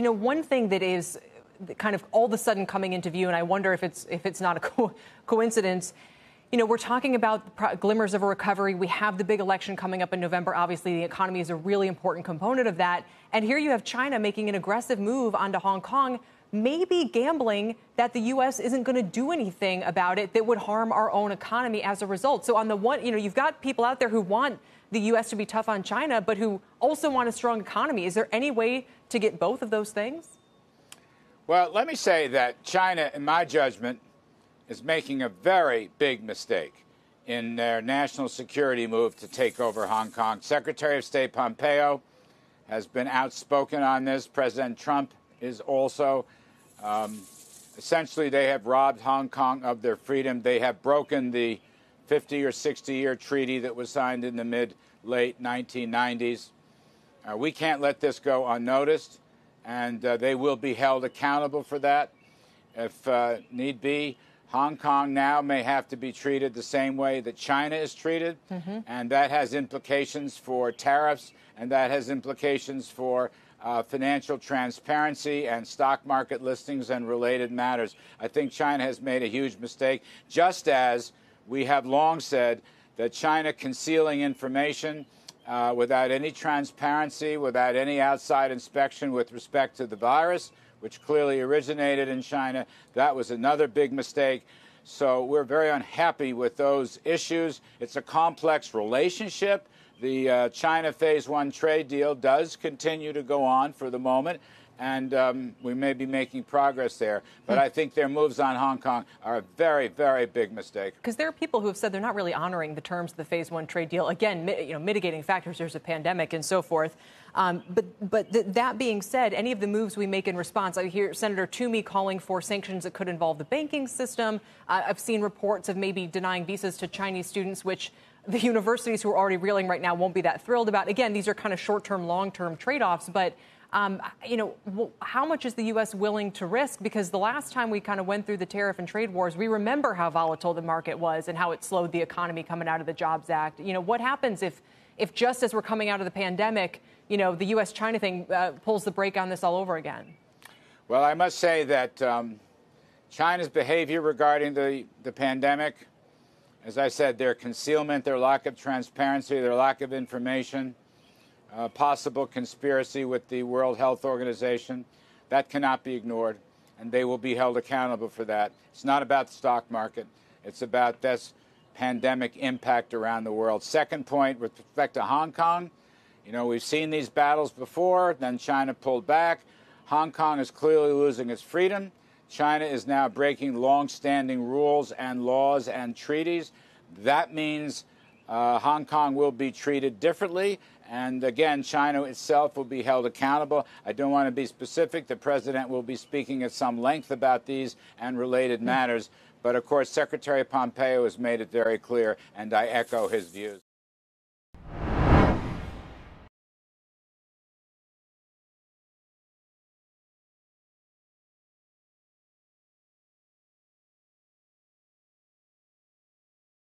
one thing that is kind of all of a sudden coming into view, and I wonder if it's not a coincidence. We're talking about glimmers of a recovery. We have the big election coming up in November. Obviously, the economy is a really important component of that. And here you have China making an aggressive move onto Hong Kong, maybe gambling that the U.S. isn't going to do anything about it that would harm our own economy as a result. So on the one, you've got people out there who want the U.S. to be tough on China, but who also want a strong economy. Is there any way to get both of those things? Well, let me say that China, in my judgment, is making a very big mistake in their national security move to take over Hong Kong. Secretary of State Pompeo has been outspoken on this. President Trump is also. Essentially, they have robbed Hong Kong of their freedom. They have broken the 50 or 60-year treaty that was signed in the mid-late 1990s. We can't let this go unnoticed, and they will be held accountable for that if need be. Hong Kong now may have to be treated the same way that China is treated, and that has implications for tariffs, and that has implications for financial transparency and stock market listings and related matters. I think China has made a huge mistake, just as we have long said that China concealing information without any transparency, without any outside inspection with respect to the virus, which clearly originated in China, that was another big mistake. So we're very unhappy with those issues. It's a complex relationship. The China Phase 1 trade deal does continue to go on for the moment, and we may be making progress there. But I think their moves on Hong Kong are a very, very big mistake. Because there are people who have said they're not really honoring the terms of the Phase 1 trade deal. Again, mitigating factors, there's a pandemic and so forth. That being said, any of the moves we make in response, I hear Senator Toomey calling for sanctions that could involve the banking system. I've seen reports of maybe denying visas to Chinese students, which the universities who are already reeling right now won't be that thrilled about. Again, these are kind of short-term, long-term trade-offs. But, how much is the U.S. willing to risk? Because the last time we kind of went through the tariff and trade wars, we remember how volatile the market was and how it slowed the economy coming out of the Jobs Act. What happens if just as we're coming out of the pandemic, the U.S.-China thing pulls the brake on this all over again? Well, I must say that China's behavior regarding the pandemic, as I said, their concealment, their lack of transparency, their lack of information, possible conspiracy with the World Health Organization, that cannot be ignored, and they will be held accountable for that. It's not about the stock market. It's about this pandemic impact around the world. Second point, with respect to Hong Kong, we've seen these battles before, then China pulled back. Hong Kong is clearly losing its freedom. China is now breaking long-standing rules and laws and treaties. That means Hong Kong will be treated differently. And again, China itself will be held accountable. I don't want to be specific. The president will be speaking at some length about these and related matters. But of course, Secretary Pompeo has made it very clear, and I echo his views.